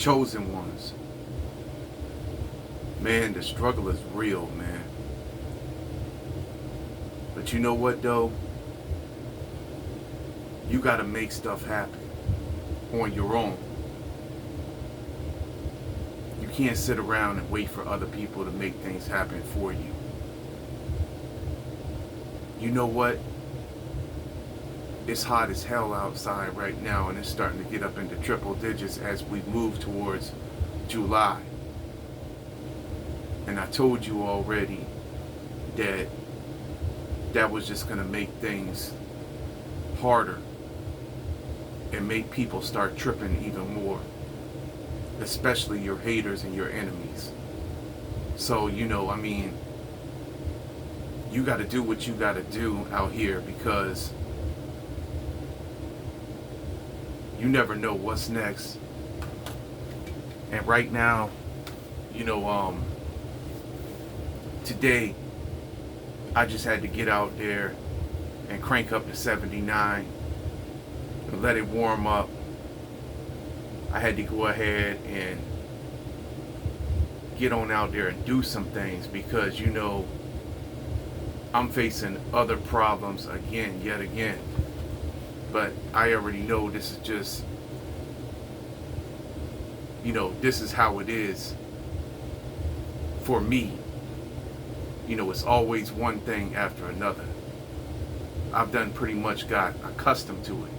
chosen ones. Man, the struggle is real, man. But you know what, though? You got to make stuff happen on your own. You can't sit around and wait for other people to make things happen for you. You know what? It's hot as hell outside right now, and it's starting to get up into triple digits as we move towards July. And I told you already that that was just going to make things harder and make people start tripping even more, especially your haters and your enemies. So, you got to do what you got to do out here, because you never know what's next. And right now, today I just had to get out there and crank up to 79 and let it warm up. I had to go ahead and get on out there and do some things, because I'm facing other problems yet again. But I already know this is just, this is how it is for me. It's always one thing after another. I've done pretty much got accustomed to it.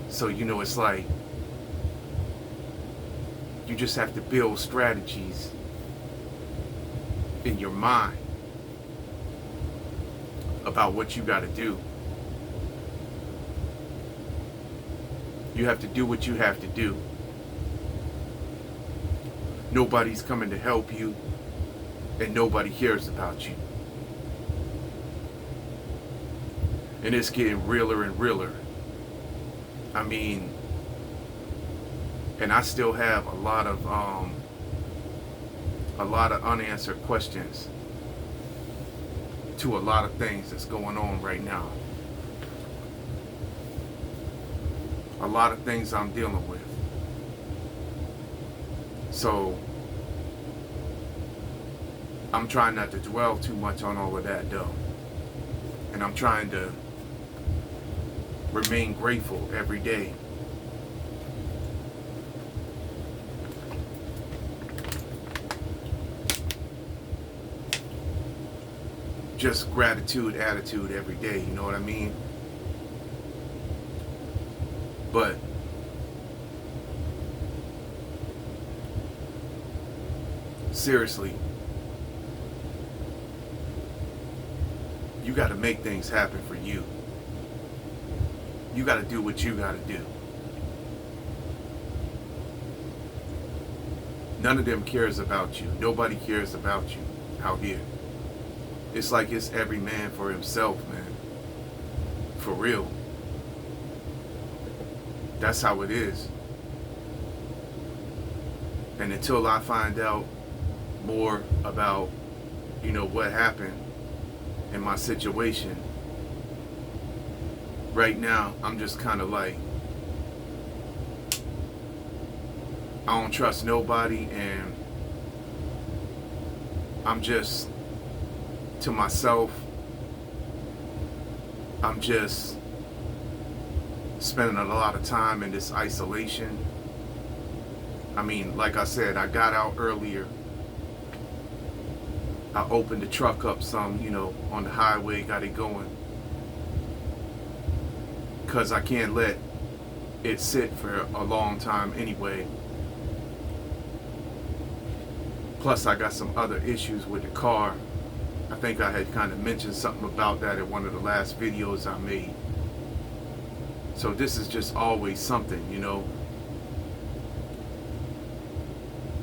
So, it's like, you just have to build strategies in your mind about what you got to do. You have to do what you have to do. Nobody's coming to help you, and nobody cares about you. And it's getting realer and realer. And I still have a lot of unanswered questions to a lot of things that's going on right now. A lot of things I'm dealing with. So I'm trying not to dwell too much on all of that, though. And I'm trying to remain grateful every day. Just gratitude, attitude every day, you know what I mean? But seriously, you got to make things happen for you. You got to do what you got to do. None of them cares about you. Nobody cares about you out here. It's like it's every man for himself, man. For real. That's how it is. And until I find out more about, what happened in my situation, right now, I'm just kind of like, I don't trust nobody, and I'm just to myself. I'm just spending a lot of time in this isolation. Like I said, I got out earlier. I opened the truck up some, on the highway, got it going. Because I can't let it sit for a long time anyway. Plus, I got some other issues with the car. I think I had kind of mentioned something about that in one of the last videos I made. So this is just always something,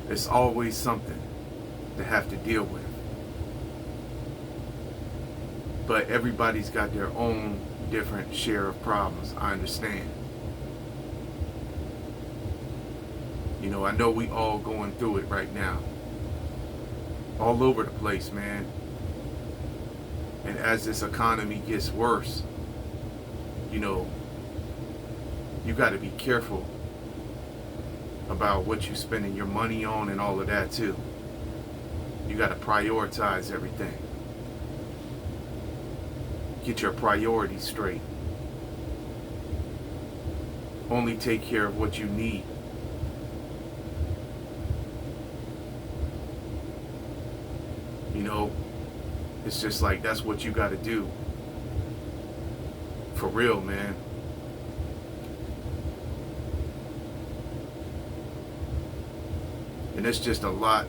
It's always something to have to deal with. But everybody's got their own different share of problems, I understand. I know we all going through it right now. All over the place, man. And as this economy gets worse, you got to be careful about what you're spending your money on and all of that too. You got to prioritize everything. Get your priorities straight. Only take care of what you need. You know, it's just like that's what you got to do. For real, man. And it's just a lot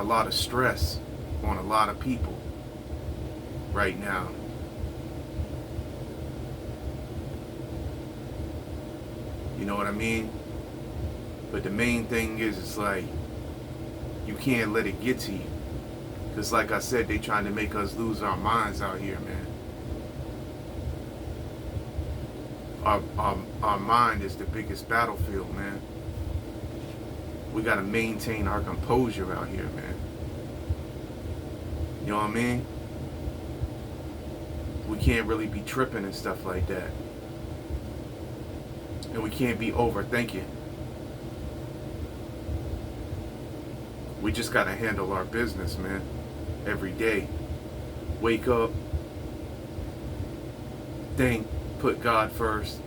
of stress on a lot of people right now. You know what I mean? But the main thing is, it's like, you can't let it get to you. Because like I said, they trying to make us lose our minds out here, man. Our mind is the biggest battlefield, man. We got to maintain our composure out here, man. You know what I mean? We can't really be tripping and stuff like that. And we can't be overthinking. We just got to handle our business, man. Every day. Wake up. Think. Put God first.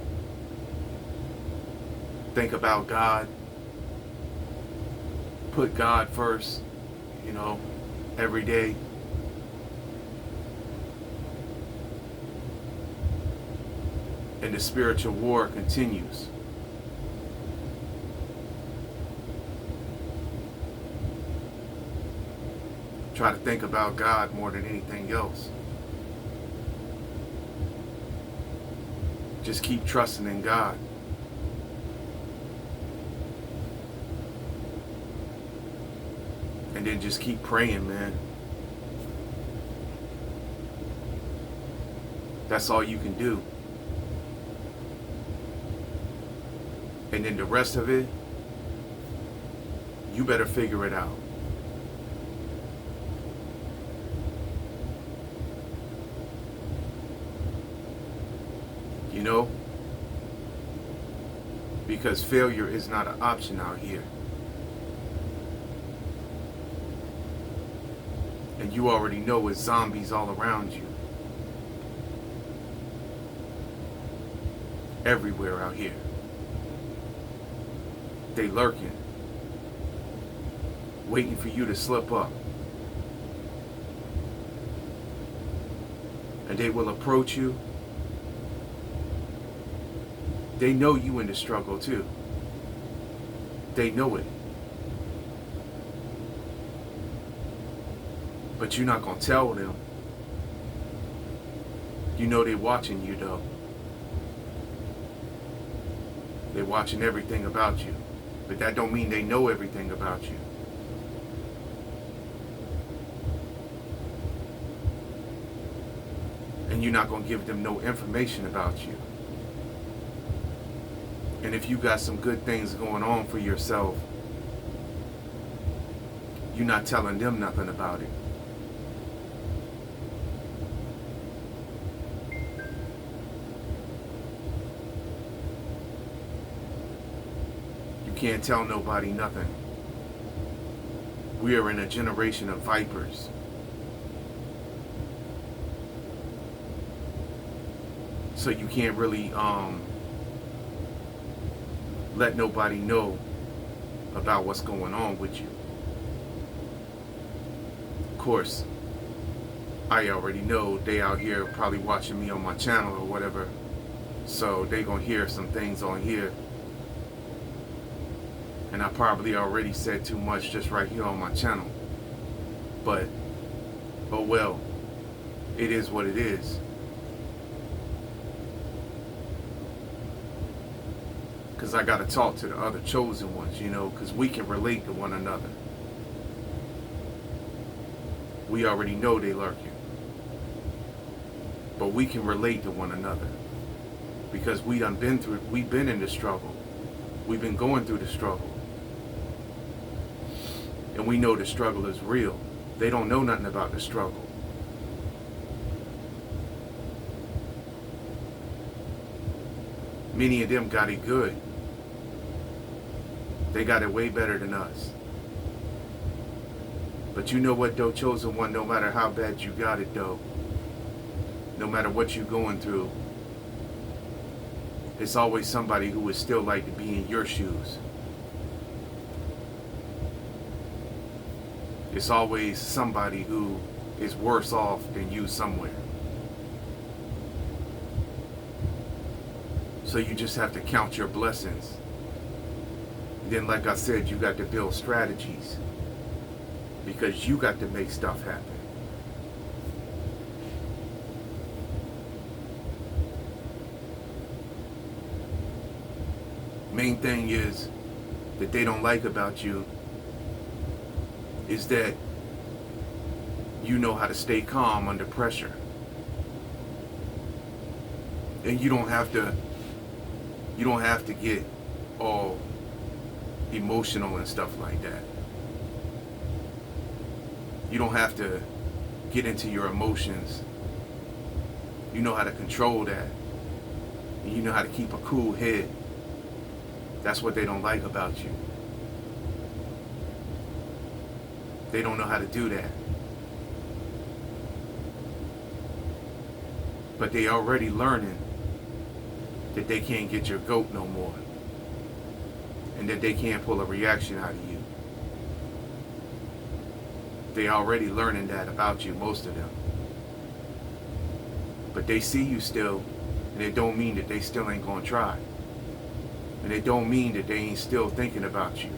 Think about God. Put God first, you know, every day. And the spiritual war continues. Try to think about God more than anything else. Just keep trusting in God. And then just keep praying, man. That's all you can do. And then the rest of it, you better figure it out. You know? Because failure is not an option out here. And you already know it's zombies all around you. Everywhere out here. They lurking. Waiting for you to slip up. And they will approach you. They know you in the struggle too. They know it. But you're not going to tell them. You know they're watching you though. They're watching everything about you. But that don't mean they know everything about you. And you're not going to give them no information about you. And if you got some good things going on for yourself, you're not telling them nothing about it. You can't tell nobody nothing. We are in a generation of vipers. So you can't really let nobody know about what's going on with you. Of course, I already know they out here probably watching me on my channel or whatever, so they gonna hear some things on here. And I probably already said too much just right here on my channel. But, oh well, it is what it is. Because I got to talk to the other chosen ones, you know, because we can relate to one another. We already know they lurking. But we can relate to one another. Because we've been in the struggle. We've been going through the struggle. And we know the struggle is real. They don't know nothing about the struggle. Many of them got it good. They got it way better than us. But you know what, though, chosen one, no matter how bad you got it, though, no matter what you're going through, it's always somebody who would still like to be in your shoes. It's always somebody who is worse off than you somewhere. So you just have to count your blessings. Then, like I said, you got to build strategies, because you got to make stuff happen. Main thing is that they don't like about you is that you know how to stay calm under pressure. And you don't have to get all emotional and stuff like that. You don't have to get into your emotions. You know how to control that. And you know how to keep a cool head. That's what they don't like about you. They don't know how to do that. But they already learning that they can't get your goat no more. And that they can't pull a reaction out of you. They already learning that about you, most of them. But they see you still, and it don't mean that they still ain't gonna try. And it don't mean that they ain't still thinking about you.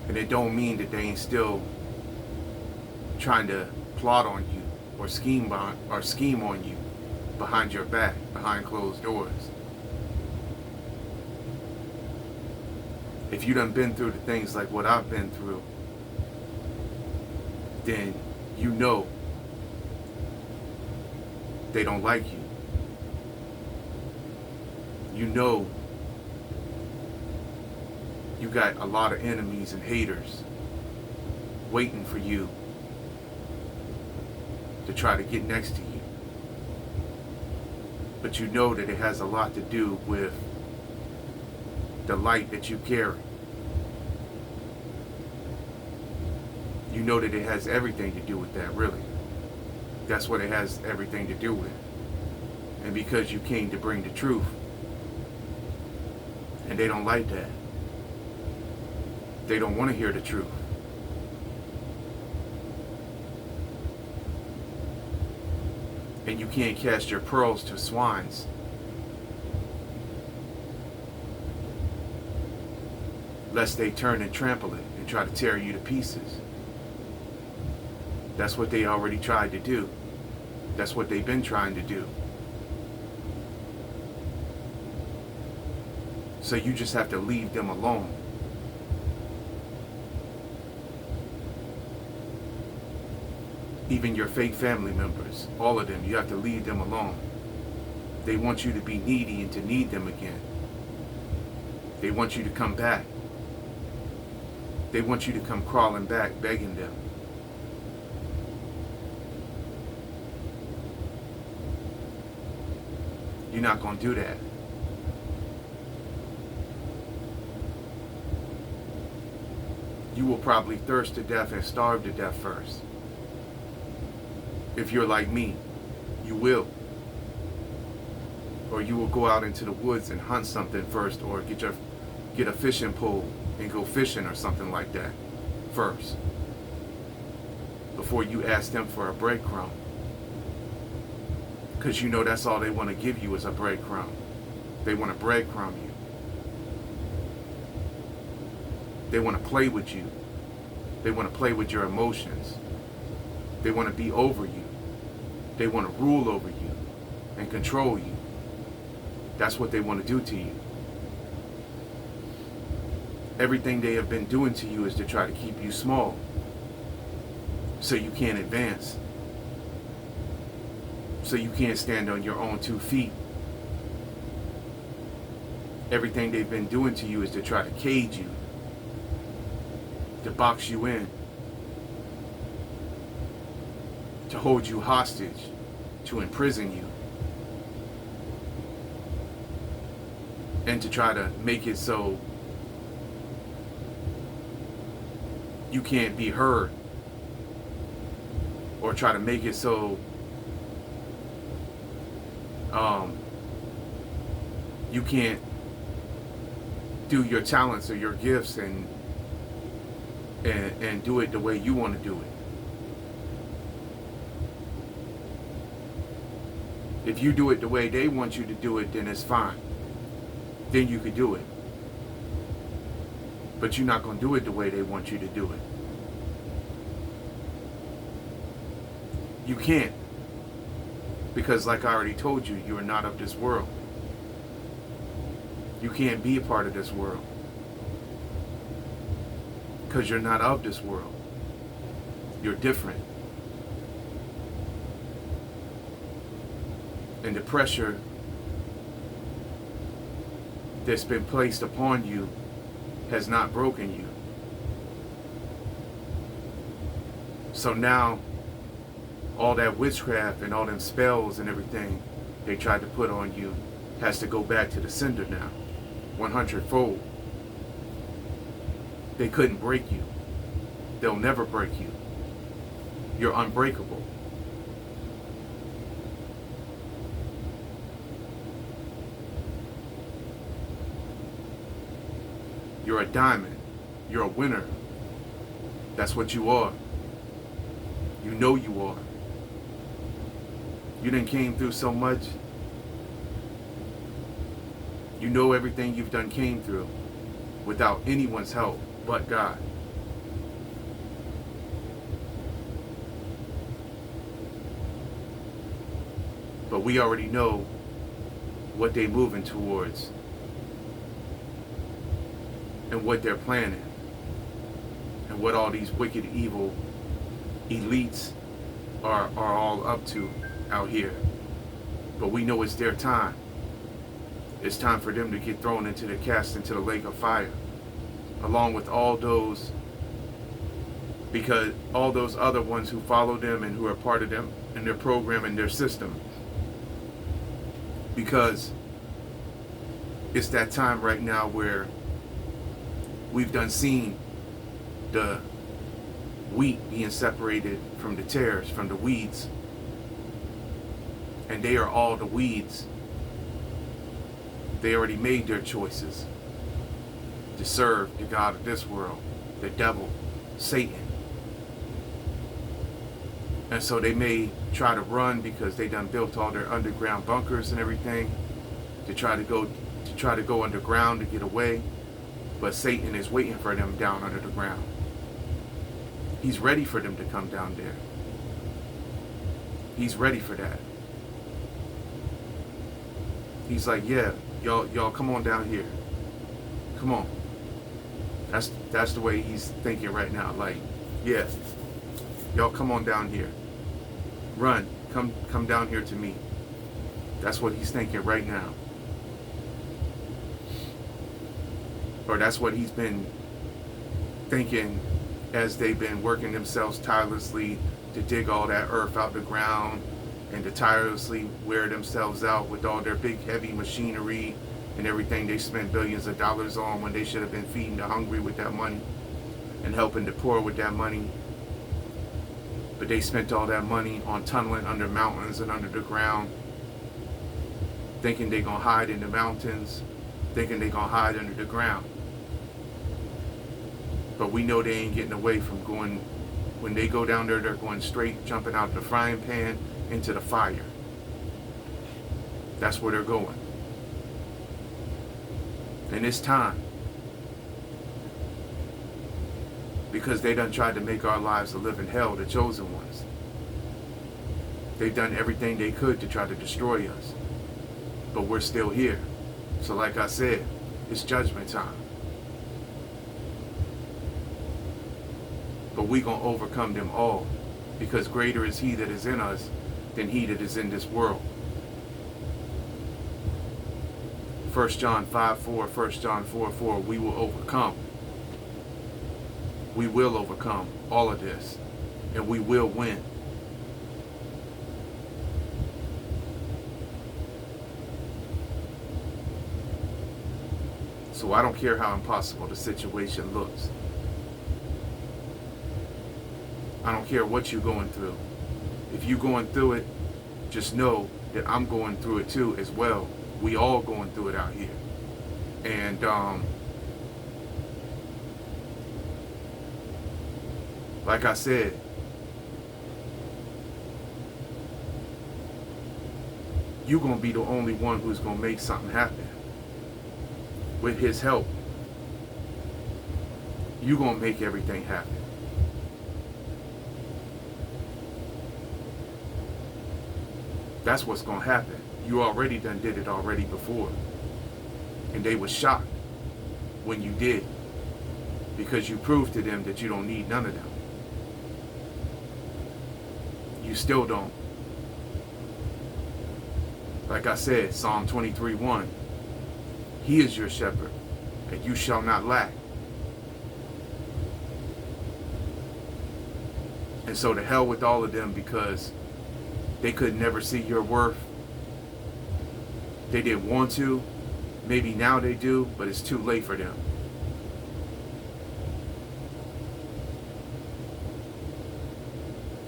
And it don't mean that they ain't still trying to plot on you or scheme on you behind your back, behind closed doors. If you done been through the things like what I've been through, then you know they don't like you. You know you got a lot of enemies and haters waiting for you to try to get next to you. But you know that it has a lot to do with the light that you carry. You know that it has everything to do with that, really. That's what it has everything to do with. And because you came to bring the truth, and they don't like that. They don't want to hear the truth. And you can't cast your pearls to swines. Lest they turn and trample it and try to tear you to pieces. That's what they already tried to do. That's what they've been trying to do. So you just have to leave them alone. Even your fake family members, all of them, you have to leave them alone. They want you to be needy and to need them again. They want you to come back. They want you to come crawling back, begging them. You're not going to do that. You will probably thirst to death and starve to death first. If you're like me, you will. Or you will go out into the woods and hunt something first, or get a fishing pole and go fishing or something like that first, before you ask them for a breadcrumb. Because you know that's all they want to give you is a breadcrumb. They want to breadcrumb you. They want to play with you. They want to play with your emotions. They want to be over you. They want to rule over you and control you. That's what they want to do to you. Everything they have been doing to you is to try to keep you small, so you can't advance, so you can't stand on your own 2 feet. Everything they've been doing to you is to try to cage you, to box you in, to hold you hostage, to imprison you. and to try to make it so you can't be heard, or try to make it so you can't do your talents or your gifts and do it the way you want to do it. If you do it the way they want you to do it, then it's fine. Then you could do it. But you're not going to do it the way they want you to do it. You can't. Because like I already told you, you are not of this world. You can't be a part of this world. Because you're not of this world. You're different. And the pressure that's been placed upon you has not broken you. So now, all that witchcraft and all them spells and everything they tried to put on you has to go back to the sender now, 100-fold. They couldn't break you. They'll never break you. You're unbreakable. You're a diamond. You're a winner. That's what you are. You know you are. You done came through so much. You know everything you've done came through without anyone's help but God. But we already know what they're moving towards and what they're planning and what all these wicked, evil elites are all up to out here. But we know it's their time. It's time for them to get thrown cast into the lake of fire, along with all those, because all those other ones who follow them and who are part of them and their program and their system. Because it's that time right now where we've done seen the wheat being separated from the tares, from the weeds. And they are all the weeds. They already made their choices to serve the God of this world, the devil, Satan. And so they may try to run because they done built all their underground bunkers and everything to try to go underground to get away. But Satan is waiting for them down under the ground. He's ready for them to come down there. He's ready for that. He's like, yeah, y'all come on down here. Come on. That's the way he's thinking right now. Like, yeah, y'all come on down here. Run. Come down here to me. That's what he's thinking right now. Or that's what he's been thinking as they've been working themselves tirelessly to dig all that earth out the ground and to tirelessly wear themselves out with all their big heavy machinery and everything they spent billions of dollars on when they should have been feeding the hungry with that money and helping the poor with that money. But they spent all that money on tunneling under mountains and under the ground, thinking they're going to hide in the mountains, thinking they're going to hide under the ground. But we know they ain't getting away from going, when they go down there, they're going straight, jumping out the frying pan into the fire. That's where they're going. And it's time. Because they done tried to make our lives a living hell, the chosen ones. They've done everything they could to try to destroy us. But we're still here. So like I said, it's judgment time. But we're going to overcome them all, because greater is he that is in us than he that is in this world. 1 John 5:4, 1 John 4:4, we will overcome. We will overcome all of this, and we will win. So I don't care how impossible the situation looks. I don't care what you're going through. If you're going through it, just know that I'm going through it too as well. We all going through it out here. And like I said, you're going to be the only one who's going to make something happen. With his help, you're going to make everything happen. That's what's going to happen. You already done did it already before. And they were shocked when you did. Because you proved to them that you don't need none of them. You still don't. Like I said, Psalm 23:1. He is your shepherd, and you shall not lack. And so to hell with all of them, because they could never see your worth. They didn't want to. Maybe now they do, but it's too late for them.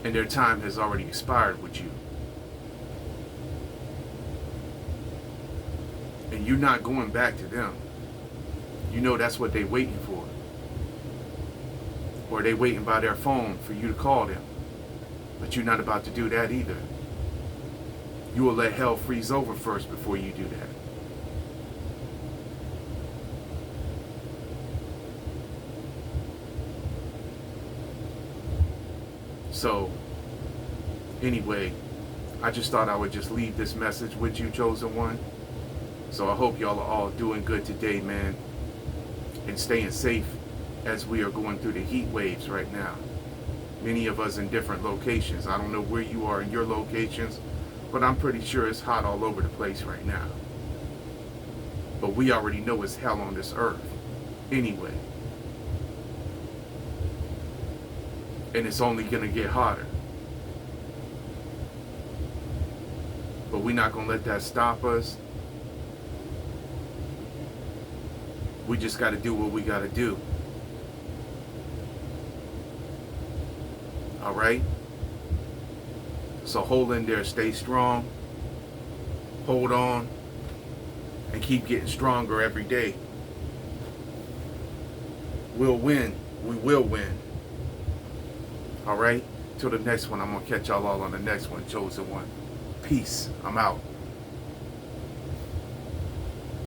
And their time has already expired with you. And you're not going back to them. You know that's what they're waiting for. Or they waiting by their phone for you to call them. But you're not about to do that either. You will let hell freeze over first before you do that. So, anyway, I just thought I would just leave this message with you, chosen one. So I hope y'all are all doing good today, man. And staying safe as we are going through the heat waves right now. Many of us in different locations. I don't know where you are in your locations, but I'm pretty sure it's hot all over the place right now. But we already know it's hell on this earth anyway. And it's only going to get hotter. But we're not going to let that stop us. We just got to do what we got to do. All right? So hold in there, stay strong, hold on, and keep getting stronger every day. We'll win. We will win. All right? Till the next one, I'm going to catch y'all all on the next one, chosen one. Peace. I'm out.